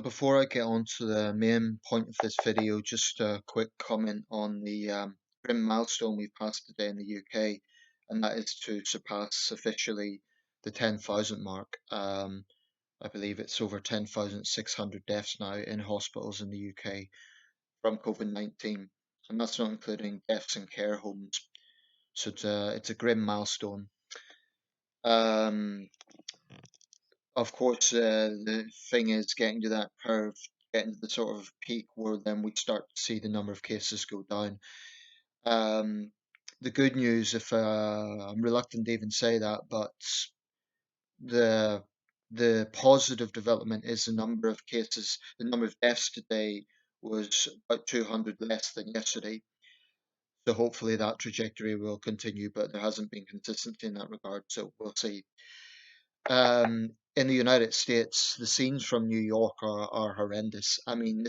So before I get on to the main point of this video, just a quick comment on the grim milestone we've passed today in the UK, and that is to surpass officially the 10,000 mark. I believe it's over 10,600 deaths now in hospitals in the UK from COVID-19, and that's not including deaths in care homes. So it's a grim milestone. Um, of course, the thing is getting to that curve, getting to the sort of peak where then we start to see the number of cases go down. Um, the good news, if I'm reluctant to even say that, but the the positive development is the number of cases, the number of deaths today was about 200 less than yesterday. So hopefully that trajectory will continue, but there hasn't been consistency in that regard, so we'll see. In the United States, the scenes from New York are horrendous. I mean,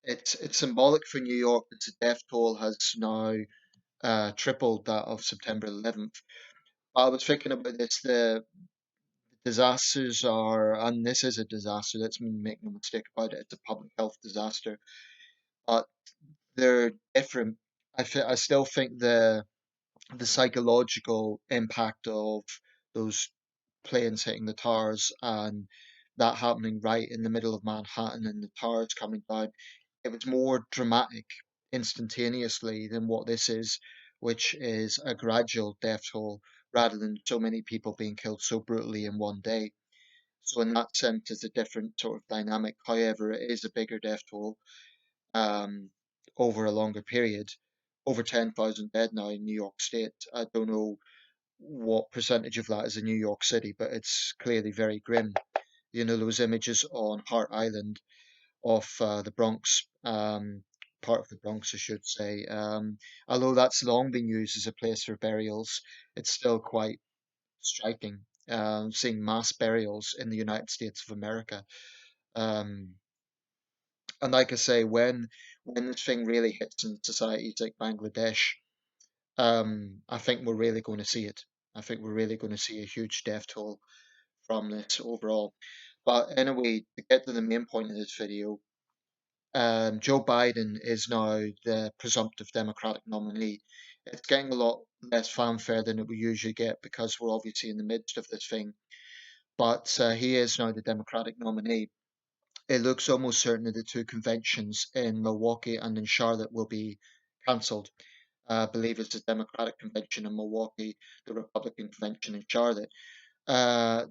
it's symbolic for New York that the death toll has now tripled that of September 11th. I was thinking about this. The disasters are, and this is a disaster. Let's make no mistake about it. It's a public health disaster, but they're different. I still think the psychological impact of those planes hitting the towers and that happening right in the middle of Manhattan and the towers coming down, it was more dramatic instantaneously than what this is, which is a gradual death toll rather than so many people being killed so brutally in one day. So in that sense, it's a different sort of dynamic. However, it is a bigger death toll um, over a longer period. Over 10,000 dead now in New York State. I don't know what percentage of that is in New York City, but it's clearly very grim. You know, those images on Hart Island of the Bronx, part of the Bronx, I should say. Although that's long been used as a place for burials, it's still quite striking. Seeing mass burials in the United States of America. Um, and like I say, when this thing really hits in societies like Bangladesh, I think we're really going to see it. I think we're really going to see a huge death toll from this overall. But anyway, to get to the main point of this video, Joe Biden is now the presumptive Democratic nominee. It's getting a lot less fanfare than it would usually get because we're obviously in the midst of this thing. But he is now the Democratic nominee. It looks almost certain that the two conventions in Milwaukee and in Charlotte will be cancelled. I believe it's the Democratic convention in Milwaukee, the Republican convention in Charlotte.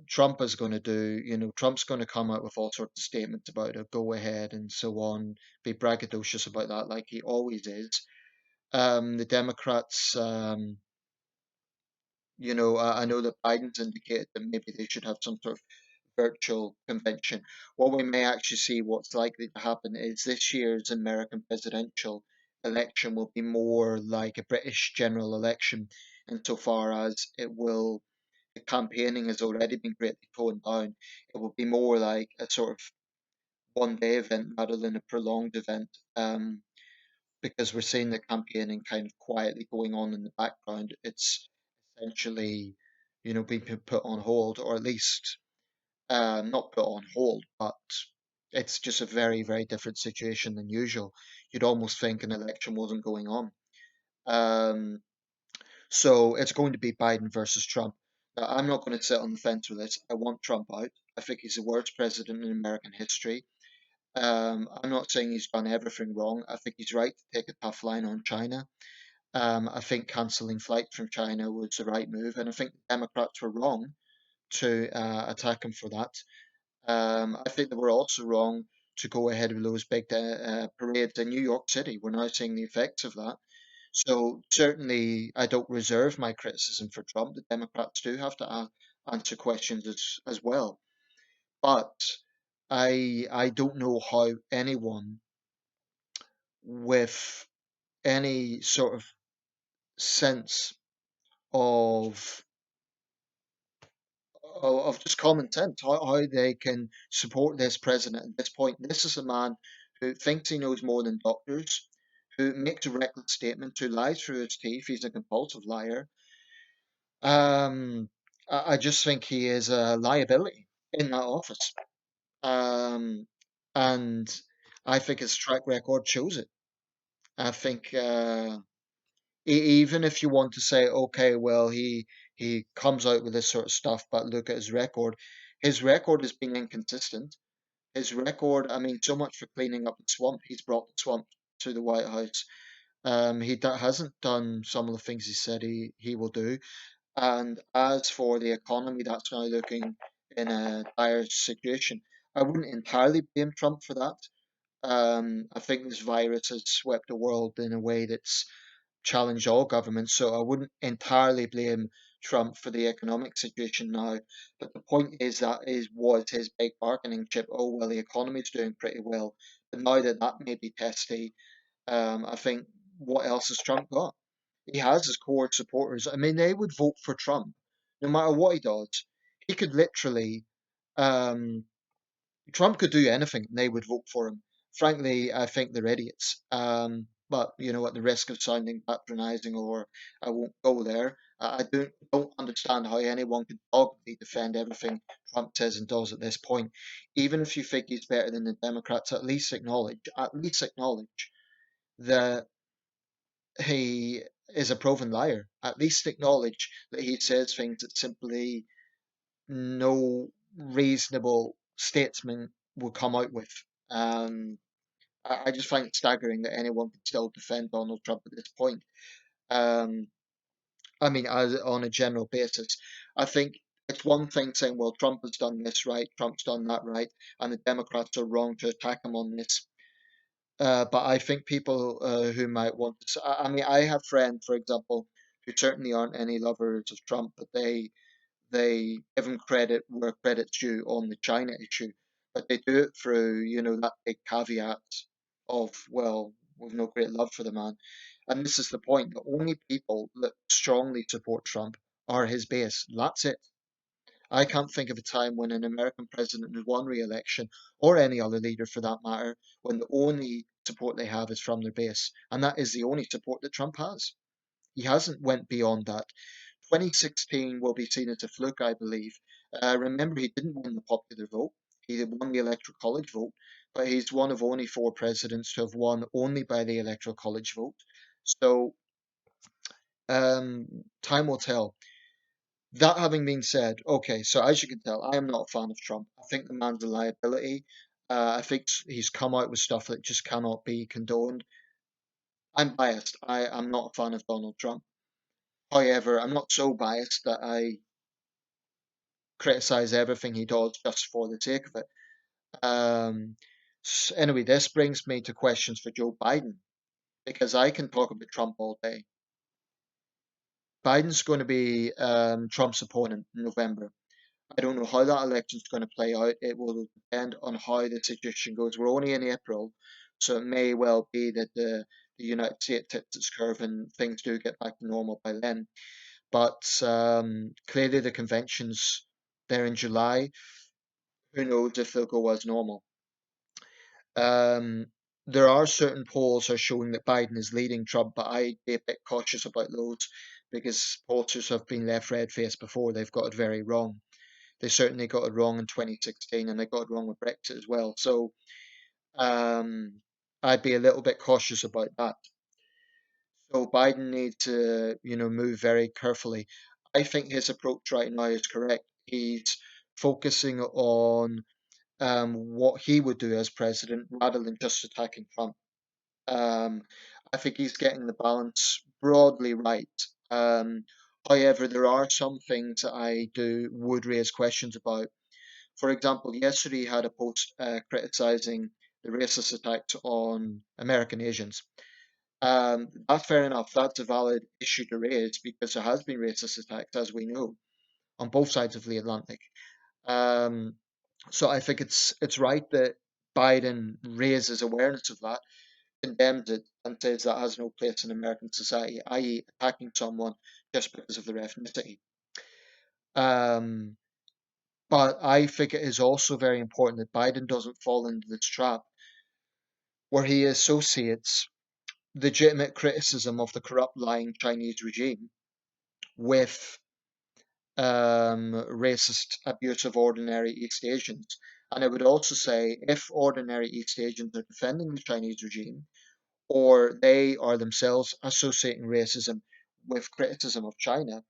Trump is going to do, Trump's going to come out with all sorts of statements about a go ahead and so on, be braggadocious about that like he always is. The Democrats, I know that Biden's indicated that maybe they should have some sort of virtual convention. What we may actually see what's likely to happen is this year's American presidential election will be more like a British general election insofar as the campaigning has already been greatly toned down. It will be more like a sort of one day event rather than a prolonged event, because we're seeing the campaigning kind of quietly going on in the background. It's essentially, being put on hold, or at least not put on hold, but it's just a very, very different situation than usual. You'd almost think an election wasn't going on. Um, so it's going to be Biden versus Trump. Now, I'm not going to sit on the fence with this. I want Trump out. I think he's the worst president in American history. I'm not saying he's done everything wrong. I think he's right to take a tough line on China. I think cancelling flights from China was the right move, and I think the Democrats were wrong to attack him for that. I think they were also wrong to go ahead with those big parades in New York City. We're now seeing the effects of that. So certainly, I don't reserve my criticism for Trump. The Democrats do have to answer questions as well. But I don't know how anyone with any sort of sense of of just common sense, how they can support this president at this point. This is a man who thinks he knows more than doctors, who makes a reckless statement, who lies through his teeth. He's a compulsive liar. Um, I just think he is a liability in that office. Um, and I think his track record shows it. I think even if you want to say, okay, well, he comes out with this sort of stuff, but look at his record has been inconsistent. His record, I mean, so much for cleaning up the swamp. He's brought the swamp to the White House. Hasn't done some of the things he said he will do. And as for the economy, that's now looking in a dire situation. I wouldn't entirely blame Trump for that. I think this virus has swept the world in a way that's challenged all governments, so I wouldn't entirely blame Trump for the economic situation now. But the point is that is was his big bargaining chip. Oh well, the economy's doing pretty well, but now that that may be testy, I think what else has Trump got? He has his core supporters. I mean, they would vote for Trump no matter what he does. He could literally um, Trump could do anything and they would vote for him. Frankly, I think they're idiots. But you know, at the risk of sounding patronizing, or I won't go there, I don't understand how anyone could dogmatically defend everything Trump says and does at this point. Even if you think he's better than the Democrats, at least acknowledge that he is a proven liar. At least acknowledge that he says things that simply no reasonable statesman would come out with. Um, I just find it staggering that anyone could still defend Donald Trump at this point. Um, I mean, as on a general basis, I think it's one thing saying, well, Trump has done this right, Trump's done that right, and the Democrats are wrong to attack him on this. But I think people who might want to, I mean, I have friends, for example, who certainly aren't any lovers of Trump, but they give him credit where credit's due on the China issue, but they do it through, that big caveat of, well, we've no great love for the man. And this is the point. The only people that strongly support Trump are his base. That's it. I can't think of a time when an American president has won re-election, or any other leader for that matter, when the only support they have is from their base. And that is the only support that Trump has. He hasn't went beyond that. 2016 will be seen as a fluke, I believe. Remember, he didn't win the popular vote. He won the electoral college vote, but he's one of only four presidents to have won only by the electoral college vote. So, time will tell. That having been said, okay, so as you can tell, I am not a fan of Trump. I think the man's a liability. I think he's come out with stuff that just cannot be condoned. I'm biased. I am not a fan of Donald Trump. However, I'm not so biased that I criticize everything he does just for the sake of it. Um, anyway, this brings me to questions for Joe Biden because I can talk about Trump all day. Biden's going to be Trump's opponent in November. I don't know how that election's going to play out. It will depend on how the situation goes. We're only in April, so it may well be that the United States tips its curve and things do get back to normal by then. But clearly, the convention's there in July. Who knows if they'll go as normal? Um, there are certain polls are showing that Biden is leading Trump, but I'd be a bit cautious about those because pollsters have been left red-faced before. They've got it very wrong. They certainly got it wrong in 2016, and they got it wrong with Brexit as well. So I'd be a little bit cautious about that. So Biden needs to, move very carefully. I think his approach right now is correct. He's focusing on what he would do as president rather than just attacking Trump. Um, I think he's getting the balance broadly right. Um, However, there are some things that I do would raise questions about. For example, yesterday he had a post criticizing the racist attacks on American Asians. That's fair enough. That's a valid issue to raise because there has been racist attacks, as we know, on both sides of the Atlantic. Um, so I think it's right that Biden raises awareness of that, condemns it, and says that has no place in American society, i.e., attacking someone just because of their ethnicity. Um, but I think it is also very important that Biden doesn't fall into this trap where he associates legitimate criticism of the corrupt, lying Chinese regime with racist abuse of ordinary East Asians. And I would also say if ordinary East Asians are defending the Chinese regime, or they are themselves associating racism with criticism of China,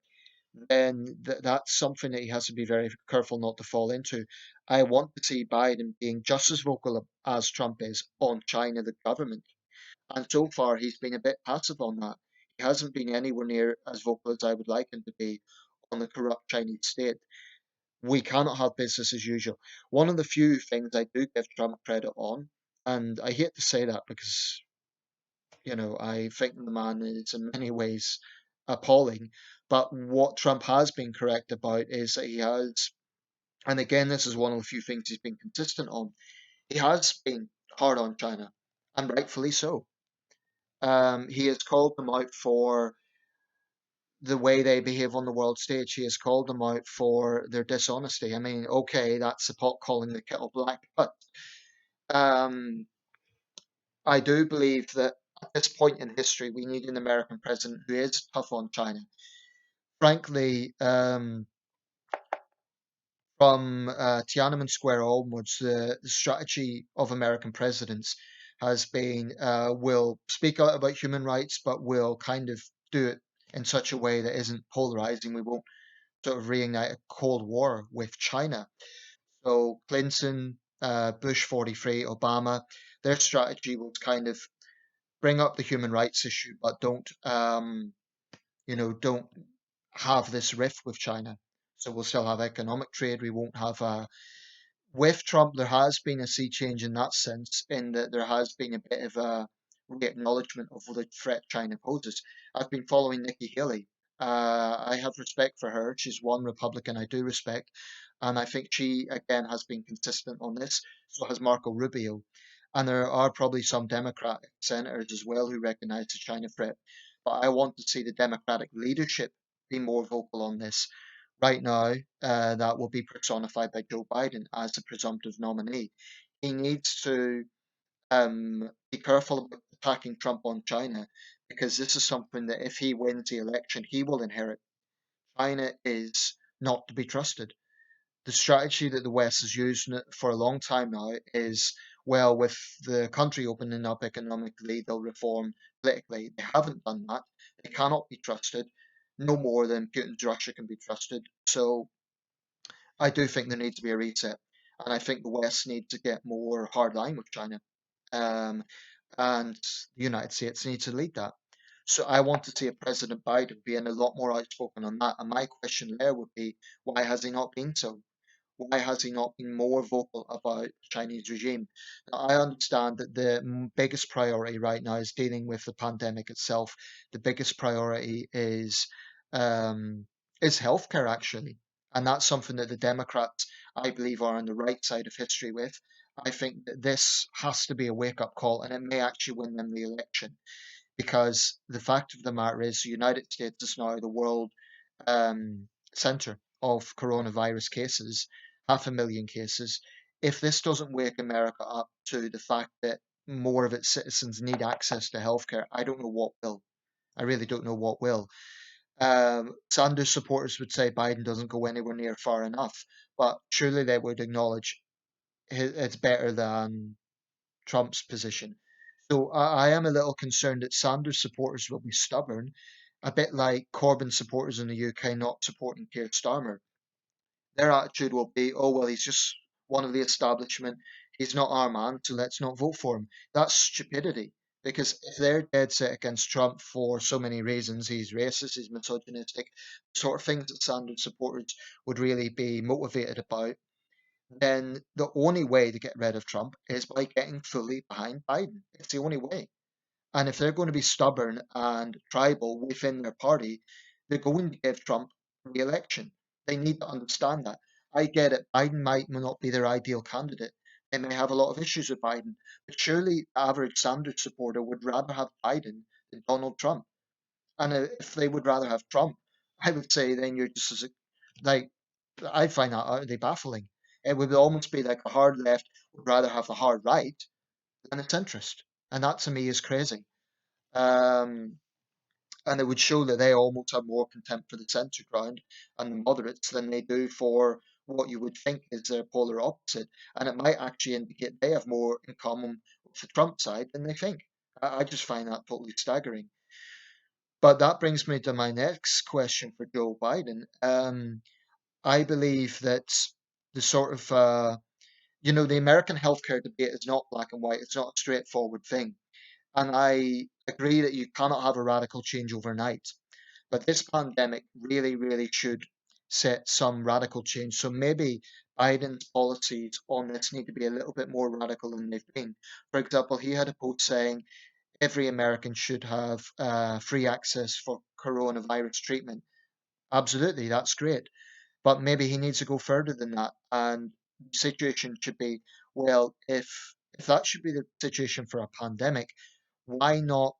then that's something that he has to be very careful not to fall into. I want to see Biden being just as vocal as Trump is on China, the government. And so far, he's been a bit passive on that. He hasn't been anywhere near as vocal as I would like him to be on the corrupt Chinese state. We cannot have business as usual. One of the few things I do give Trump credit on, and I hate to say that because, I think the man is in many ways appalling. But what Trump has been correct about is that he has, and again, this is one of the few things he's been consistent on, he has been hard on China, and rightfully so. He has called them out for the way they behave on the world stage. He has called them out for their dishonesty. I mean, okay, that's the pot calling the kettle black, but um, I do believe that at this point in history, we need an American president who is tough on China. Frankly, from Tiananmen Square onwards, the strategy of American presidents has been will speak out about human rights, but will kind of do it in such a way that isn't polarizing. We won't sort of reignite a Cold War with China. So Clinton, Bush 43, Obama, their strategy was kind of bring up the human rights issue, but don't have this rift with China. So we'll still have economic trade. We won't have with Trump, there has been a sea change in that sense, in that there has been a bit of a re-acknowledgement of the threat China poses. I've been following Nikki Haley. I have respect for her. She's one Republican I do respect, and I think she again has been consistent on this. So has Marco Rubio, and there are probably some Democratic senators as well who recognise the China threat. But I want to see the Democratic leadership be more vocal on this. Right now, that will be personified by Joe Biden as the presumptive nominee. He needs to be careful about attacking Trump on China because this is something that if he wins the election, he will inherit. China is not to be trusted. The strategy that the West has used for a long time now is, well, with the country opening up economically, they'll reform politically. They haven't done that. They cannot be trusted no more than Putin's Russia can be trusted. So I do think there needs to be a reset, and I think the West needs to get more hard line with China, um, and the United States needs to lead that. So I want to see a President Biden being a lot more outspoken on that. And my question there would be, why has he not been so? Why has he not been more vocal about the Chinese regime? Now, I understand that the biggest priority right now is dealing with the pandemic itself. The biggest priority um, is healthcare, actually, and that's something that the Democrats, I believe, are on the right side of history with. I think that this has to be a wake-up call, and it may actually win them the election because the fact of the matter is, the United States is now the world center of coronavirus cases, 500,000 cases. If this doesn't wake America up to the fact that more of its citizens need access to healthcare, I don't know what will. I really don't know what will. Sanders supporters would say Biden doesn't go anywhere near far enough, but surely they would acknowledge it's better than Trump's position. So I am a little concerned that Sanders supporters will be stubborn, a bit like Corbyn supporters in the UK not supporting Keir Starmer. Their attitude will be, oh, well, he's just one of the establishment. He's not our man, so let's not vote for him. That's stupidity. Because if they're dead set against Trump for so many reasons, he's racist, he's misogynistic, sort of things that Sanders supporters would really be motivated about, then the only way to get rid of Trump is by getting fully behind Biden. It's the only way. And if they're going to be stubborn and tribal within their party, they're going to give Trump re-election. They need to understand that. I get it. Biden might not be their ideal candidate. They may have a lot of issues with Biden, but surely the average Sanders supporter would rather have Biden than Donald Trump. And if they would rather have Trump, I would say then you're just as like I find that utterly baffling. It would almost be like a hard left would rather have the hard right than a centrist, and that to me is crazy. Um, and it would show that they almost have more contempt for the centre ground and the moderates than they do for what you would think is their polar opposite, and it might actually indicate they have more in common with the Trump side than they think. I just find that totally staggering. But that brings me to my next question for Joe Biden. I believe that the sort of the American healthcare debate is not black and white. It's not a straightforward thing. And I agree that you cannot have a radical change overnight. But this pandemic really, really should set some radical change. So maybe Biden's policies on this need to be a little bit more radical than they've been. For example, he had a post saying every American should have free access for coronavirus treatment. Absolutely, that's great. But maybe he needs to go further than that. And the situation should be, well, if that should be the situation for a pandemic, why not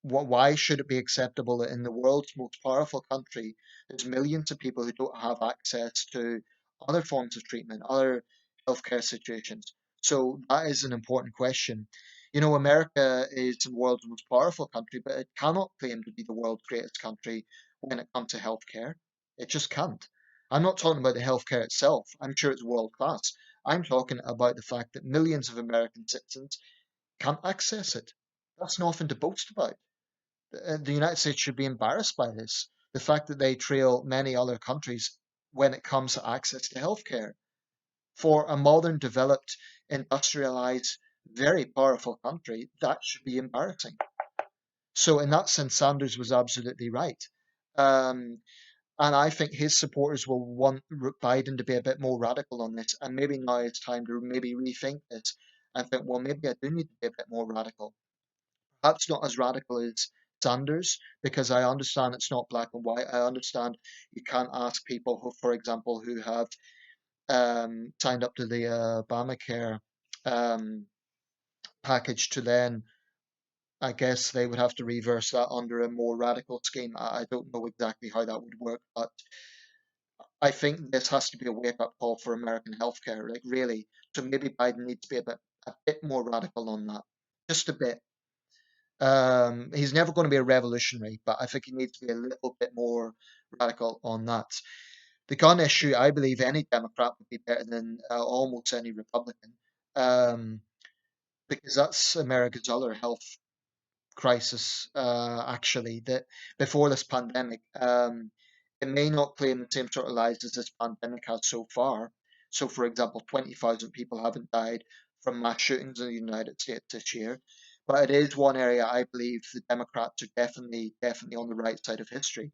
why should it be acceptable that in the world's most powerful country, there's millions of people who don't have access to other forms of treatment, other healthcare situations? So that is an important question. America is the world's most powerful country, but it cannot claim to be the world's greatest country when it comes to healthcare. It just can't. I'm not talking about the healthcare itself. I'm sure it's world class. I'm talking about the fact that millions of American citizens can't access it. That's nothing to boast about. The United States should be embarrassed by this. The fact that they trail many other countries when it comes to access to healthcare. For a modern, developed, industrialized, very powerful country, that should be embarrassing. So, in that sense, Sanders was absolutely right. Um, and I think his supporters will want Biden to be a bit more radical on this. And maybe now it's time to maybe rethink this and think, well, maybe I do need to be a bit more radical. Perhaps not as radical as Sanders, because I understand it's not black and white. I understand you can't ask people who, for example, who have signed up to the Obamacare um, package to then, I guess they would have to reverse that under a more radical scheme. I don't know exactly how that would work, but I think this has to be a wake-up call for American healthcare, like really. So maybe Biden needs to be a bit more radical on that, just a bit. He's never going to be a revolutionary, but I think he needs to be a little bit more radical on that. The gun issue, I believe any Democrat would be better than almost any Republican, um, because that's America's other health crisis, actually, that before this pandemic, it may not claim the same sort of lives as this pandemic has so far. So, for example, 20,000 people haven't died from mass shootings in the United States this year. But it is one area I believe the Democrats are definitely, definitely on the right side of history.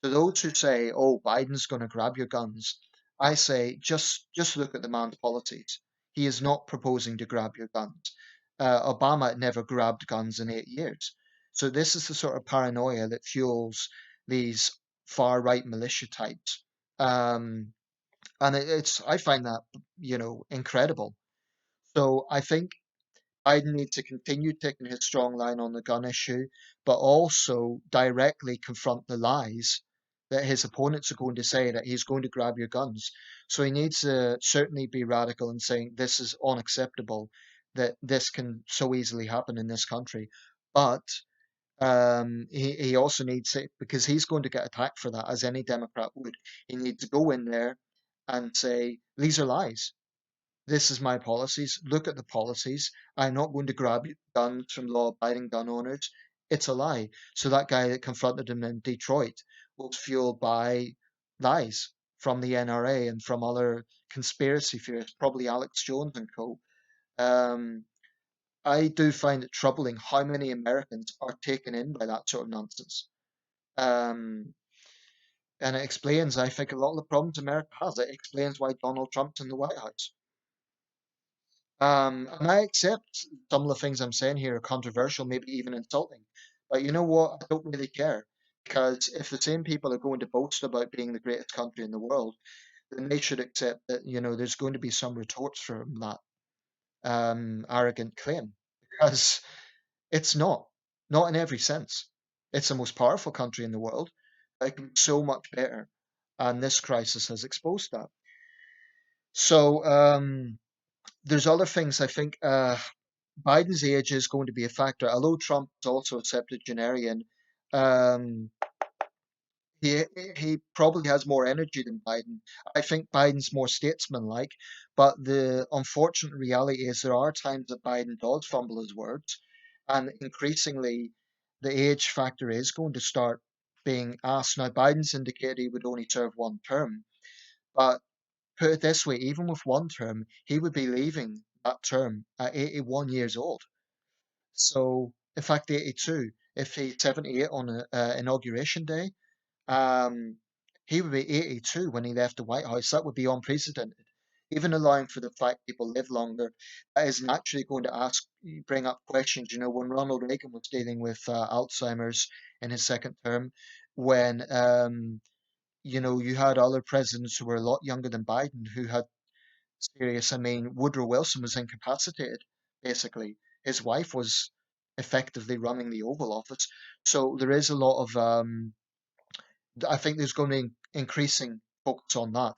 To those who say, "Oh, Biden's going to grab your guns," I say, just look at the man's policies. He is not proposing to grab your guns. Obama never grabbed guns in 8 years. So this is the sort of paranoia that fuels these far right militia types. Um, and it's I find that incredible. So I think Biden needs to continue taking his strong line on the gun issue, but also directly confront the lies that his opponents are going to say that he's going to grab your guns. So he needs to certainly be radical in saying this is unacceptable, that this can so easily happen in this country. But he also needs to, because he's going to get attacked for that, as any Democrat would, he needs to go in there and say, these are lies. This is my policies. Look at the policies. I'm not going to grab guns from law-abiding gun owners. It's a lie. So that guy that confronted him in Detroit was fueled by lies from the NRA and from other conspiracy theorists, probably Alex Jones and co. Um, I do find it troubling how many Americans are taken in by that sort of nonsense. Um, and it explains, I think, a lot of the problems America has. It explains why Donald Trump's in the White House. And I accept some of the things I'm saying here are controversial, maybe even insulting. But you know what? I don't really care. Because if the same people are going to boast about being the greatest country in the world, then they should accept that, there's going to be some retorts from that arrogant claim. Because it's not in every sense. It's the most powerful country in the world. It can be so much better. And this crisis has exposed that. So, there's other things I think. Biden's age is going to be a factor. Although Trump is also a septuagenarian, um, He he probably has more energy than Biden. I think Biden's more statesmanlike, but the unfortunate reality is there are times that Biden does fumble his words, and increasingly the age factor is going to start being asked. Now, Biden's indicated he would only serve one term, but put it this way, even with one term, he would be leaving that term at 81 years old. So, in fact, 82, if he's 78 on inauguration day, um, he would be 82 when he left the White House. That would be unprecedented. Even allowing for the fact people live longer, that is naturally going to bring up questions. You know, when Ronald Reagan was dealing with Alzheimer's in his second term, when you had other presidents who were a lot younger than Biden who had serious. I mean, Woodrow Wilson was incapacitated, basically. His wife was effectively running the Oval Office. So there is a lot of I think there's going to be increasing focus on that,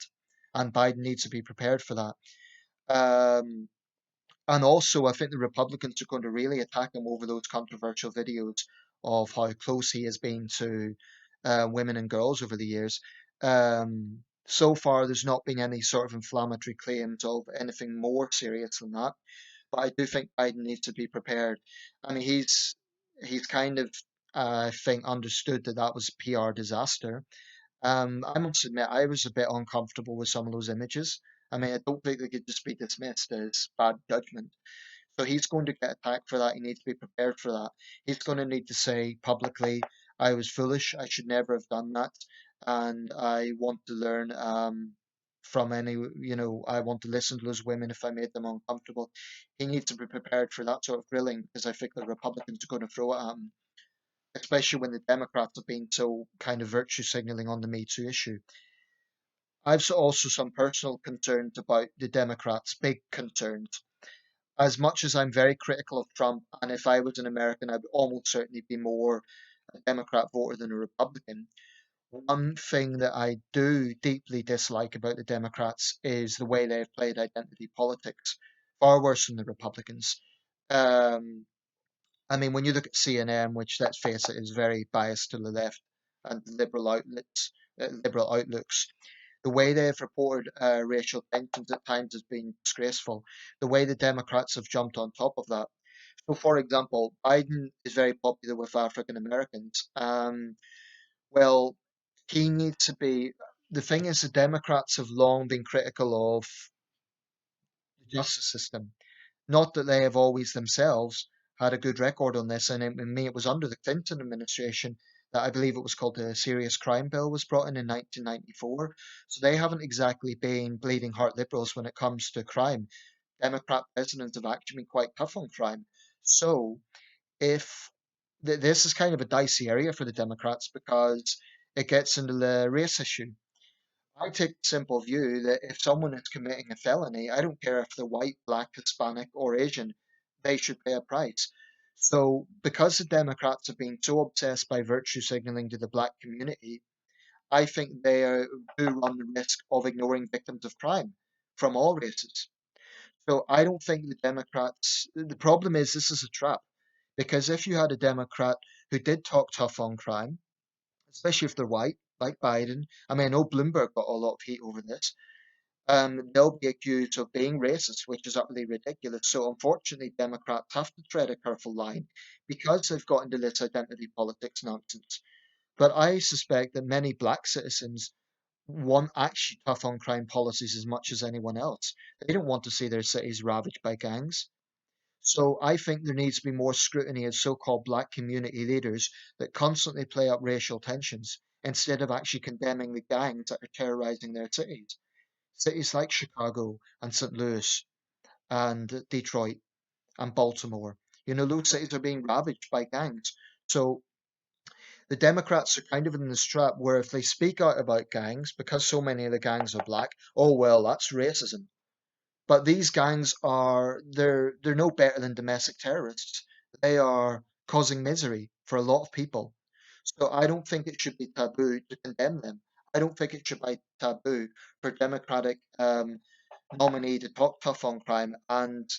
and Biden needs to be prepared for that. Um, and also, I think the Republicans are going to really attack him over those controversial videos of how close he has been to women and girls over the years. So far, there's not been any sort of inflammatory claims of anything more serious than that. But I do think Biden needs to be prepared. I mean, he's kind of, I think, understood that that was a PR disaster. I must admit, I was a bit uncomfortable with some of those images. I mean, I don't think they could just be dismissed as bad judgment. So he's going to get attacked for that. He needs to be prepared for that. He's going to need to say publicly, I was foolish. I should never have done that. And I want to learn from I want to listen to those women if I made them uncomfortable. He needs to be prepared for that sort of grilling because I think the Republicans are going to throw it at him, especially when the Democrats have been so kind of virtue signaling on the Me Too issue. I've also some personal concerns about the Democrats, big concerns. As much as I'm very critical of Trump, and if I was an American, I would almost certainly be more a Democrat voter than a Republican. One thing that I do deeply dislike about the Democrats is the way they've played identity politics, far worse than the Republicans. Um, I mean, when you look at CNN, which let's face it is very biased to the left and liberal outlooks, the way they've reported racial tensions at times has been disgraceful. The way the Democrats have jumped on top of that. So, for example, Biden is very popular with African Americans. Well, he needs to be. The thing is, the Democrats have long been critical of the justice system. Not that they have always themselves had a good record on this, and in me, it was under the Clinton administration that I believe it was called the Serious Crime Bill was brought in 1994. So they haven't exactly been bleeding heart liberals when it comes to crime. Democrat presidents have actually been quite tough on crime. So if this is kind of a dicey area for the Democrats because it gets into the race issue. I take the simple view that if someone is committing a felony, I don't care if they're white, black, Hispanic, or Asian, they should pay a price. So, because the Democrats have been so obsessed by virtue signaling to the black community, I think do run the risk of ignoring victims of crime from all races. So, I don't think the Democrats, the problem is this is a trap. Because if you had a Democrat who did talk tough on crime, especially if they're white, like Biden, I mean, I know Bloomberg got a lot of heat over this, they'll be accused of being racist, which is utterly ridiculous. So unfortunately, Democrats have to tread a careful line because they've got into this identity politics nonsense. But I suspect that many black citizens want actually tough on crime policies as much as anyone else. They don't want to see their cities ravaged by gangs. So I think there needs to be more scrutiny of so-called black community leaders that constantly play up racial tensions instead of actually condemning the gangs that are terrorizing their cities. Cities like Chicago and St. Louis and Detroit and Baltimore. You know, those cities are being ravaged by gangs. So the Democrats are kind of in this trap where if they speak out about gangs, because so many of the gangs are black, oh well, that's racism. But these gangs they're no better than domestic terrorists. They are causing misery for a lot of people. So I don't think it should be taboo to condemn them. I don't think it should be taboo for Democratic nominee to talk tough on crime. And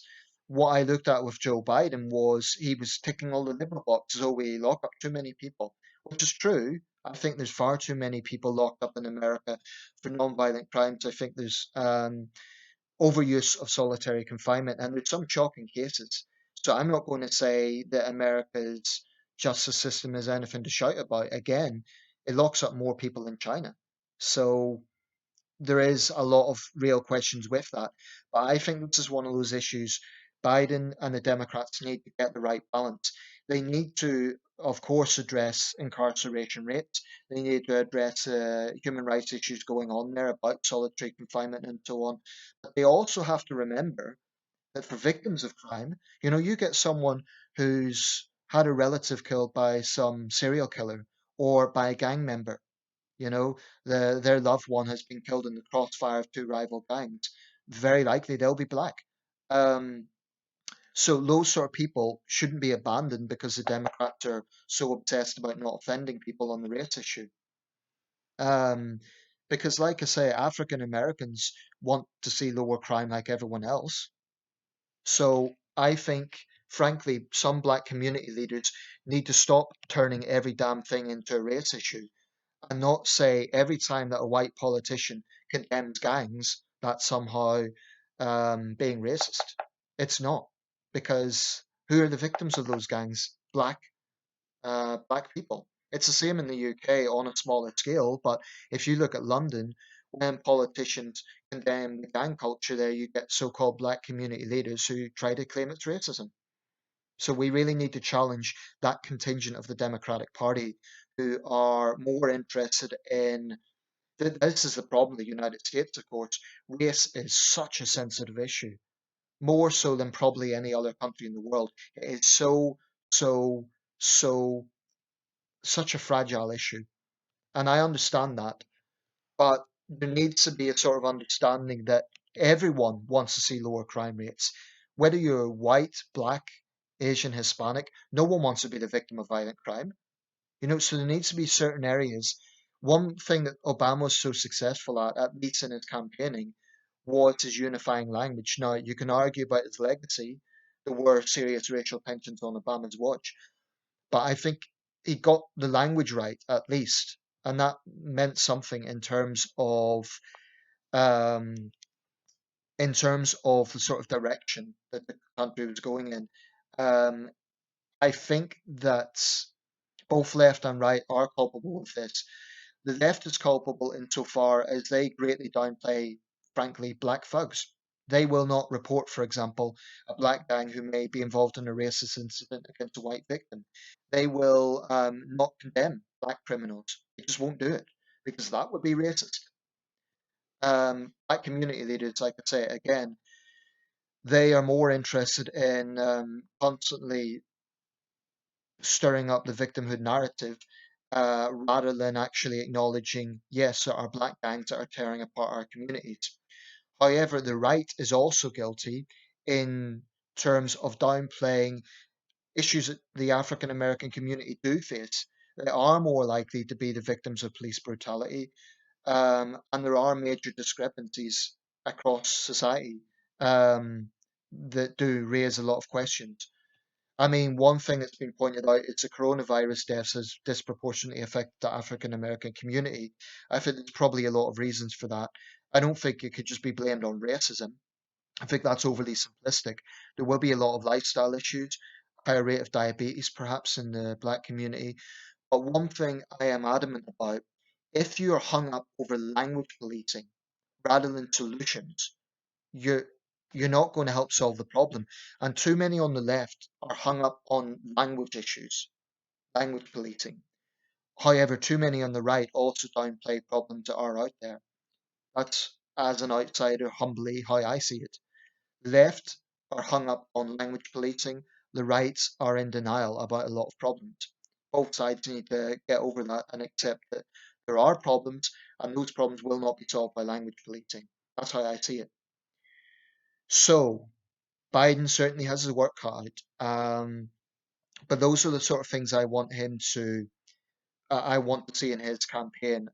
what I looked at with Joe Biden was he was ticking all the liberal boxes. Oh, we lock up too many people, which is true. I think there's far too many people locked up in America for non-violent crimes. I think there's overuse of solitary confinement, and there's some shocking cases. So I'm not going to say that America's justice system is anything to shout about. Again, it locks up more people than China. So there is a lot of real questions with that. But I think this is one of those issues Biden and the Democrats need to get the right balance. They need to, of course, address incarceration rates. They need to address human rights issues going on there about solitary confinement and so on. But they also have to remember that for victims of crime, you get someone who's had a relative killed by some serial killer or by a gang member, their loved one has been killed in the crossfire of two rival gangs. Very likely they'll be black. Um, so those sort of people shouldn't be abandoned because the Democrats are so obsessed about not offending people on the race issue. Um, because, like I say, African Americans want to see lower crime like everyone else. So I think, frankly, some black community leaders need to stop turning every damn thing into a race issue and not say every time that a white politician condemns gangs, that's somehow being racist. It's not, because who are the victims of those gangs? Black people. It's the same in the UK on a smaller scale, but if you look at London, when politicians condemn the gang culture there, you get so-called black community leaders who try to claim it's racism. So we really need to challenge that contingent of the Democratic Party who are more interested in. This is the problem with the United States, of course. Race is such a sensitive issue, more so than probably any other country in the world. It is so, so, such a fragile issue. And I understand that. But there needs to be a sort of understanding that everyone wants to see lower crime rates. Whether you're white, black, Asian, Hispanic, no one wants to be the victim of violent crime. So there needs to be certain areas. One thing that Obama was so successful at least in his campaigning, was his unifying language. Now, you can argue about his legacy. There were serious racial tensions on Obama's watch, but I think he got the language right at least, and that meant something um, in terms of the sort of direction that the country was going in. Um, I think that both left and right are culpable with this. The left is culpable insofar as they greatly downplay, frankly, black thugs. They will not report, for example, a black gang who may be involved in a racist incident against a white victim. They will not condemn black criminals. They just won't do it because that would be racist. Black community leaders, like I say again, they are more interested in constantly stirring up the victimhood narrative rather than actually acknowledging, yes, there are black gangs that are tearing apart our communities. However, the right is also guilty in terms of downplaying issues that the African American community do face. They are more likely to be the victims of police brutality, and there are major discrepancies across society that do raise a lot of questions. I mean, one thing that's been pointed out is the coronavirus deaths has disproportionately affected the African American community. I think there's probably a lot of reasons for that. I don't think it could just be blamed on racism. I think that's overly simplistic. There will be a lot of lifestyle issues, higher rate of diabetes perhaps in the black community. But one thing I am adamant about, if you're hung up over language policing rather than solutions, you're you're not going to help solve the problem. And too many on the left are hung up on language issues, language policing. However, too many on the right also downplay problems that are out there. That's, as an outsider, humbly how I see it. Left are hung up on language policing. The rights are in denial about a lot of problems. Both sides need to get over that and accept that there are problems, and those problems will not be solved by language policing. That's how I see it. So, Biden certainly has his work cut out. But those are the sort of things I want to see in his campaign.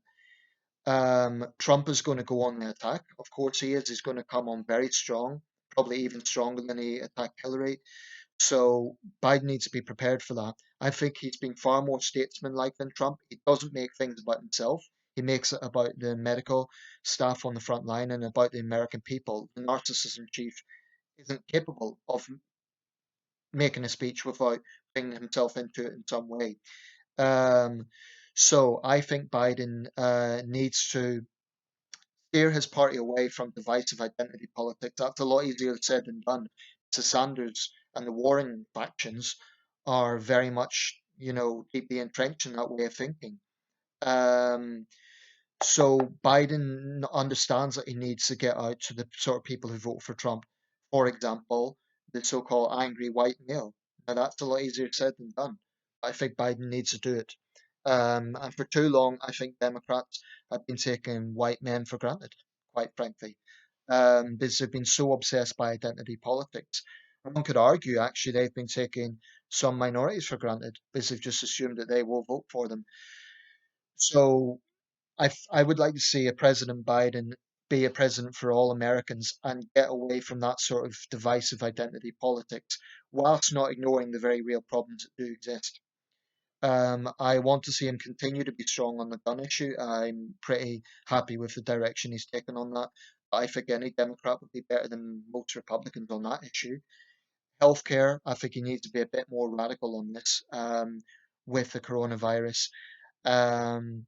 Trump is going to go on the attack. Of course he is. He's going to come on very strong, probably even stronger than he attacked Hillary. So Biden needs to be prepared for that. I think he's been far more statesmanlike than Trump. He doesn't make things about himself. He makes it about the medical staff on the front line and about the American people. The narcissism chief isn't capable of making a speech without bringing himself into it in some way. Um, so I think Biden needs to steer his party away from divisive identity politics. That's a lot easier said than done. So Sanders and the Warren factions are very much, deeply entrenched in that way of thinking. Um, so Biden understands that he needs to get out to the sort of people who vote for Trump. For example, the so-called angry white male. Now that's a lot easier said than done. I think Biden needs to do it. And for too long, I think Democrats have been taking white men for granted, quite frankly, because they've been so obsessed by identity politics. And one could argue, actually, they've been taking some minorities for granted because they've just assumed that they will vote for them. So I would like to see a President Biden be a president for all Americans and get away from that sort of divisive identity politics, whilst not ignoring the very real problems that do exist. I want to see him continue to be strong on the gun issue. I'm pretty happy with the direction he's taken on that. I think any Democrat would be better than most Republicans on that issue. Healthcare, I think he needs to be a bit more radical on this with the coronavirus. Um,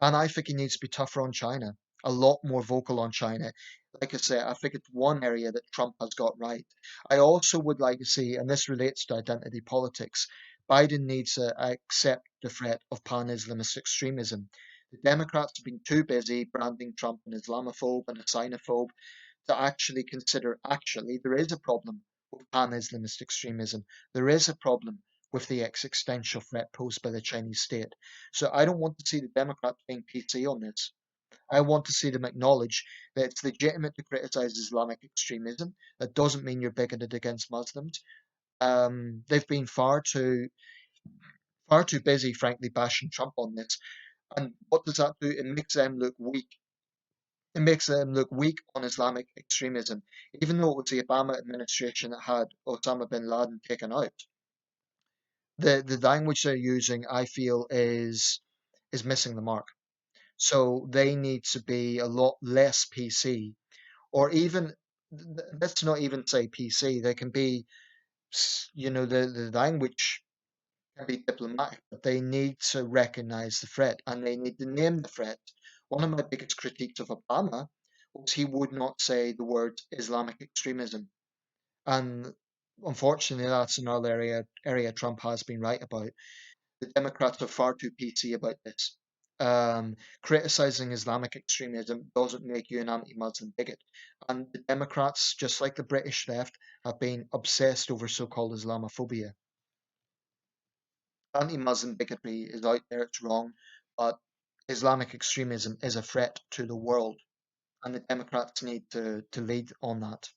and I think he needs to be tougher on China, a lot more vocal on China. Like I said, I think it's one area that Trump has got right. I also would like to see, and this relates to identity politics, Biden needs to accept the threat of pan Islamist extremism. The Democrats have been too busy branding Trump an Islamophobe and a xenophobe to actually consider there is a problem with pan-Islamist extremism. There is a problem with the existential threat posed by the Chinese state. So I don't want to see the Democrats being PC on this. I want to see them acknowledge that it's legitimate to criticize Islamic extremism. That doesn't mean you're bigoted against Muslims. They've been far too busy, frankly, bashing Trump on this. And what does that do? It makes them look weak. It makes them look weak on Islamic extremism. Even though it was the Obama administration that had Osama bin Laden taken out, the language they're using, I feel, is missing the mark. So they need to be a lot less PC, or even let's not even say PC. They can be, the language can be diplomatic, but they need to recognize the threat and they need to name the threat. One of my biggest critiques of Obama was he would not say the word Islamic extremism. And unfortunately, that's another area Trump has been right about. The Democrats are far too PC about this. Criticizing Islamic extremism doesn't make you an anti-Muslim bigot. And the Democrats, just like the British left, have been obsessed over so-called Islamophobia. Anti-Muslim bigotry is out there, it's wrong, but Islamic extremism is a threat to the world, and the Democrats need to lead on that.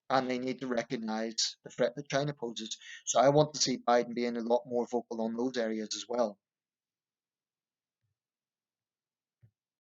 And they need to recognize the threat that China poses. So I want to see Biden being a lot more vocal on those areas as well.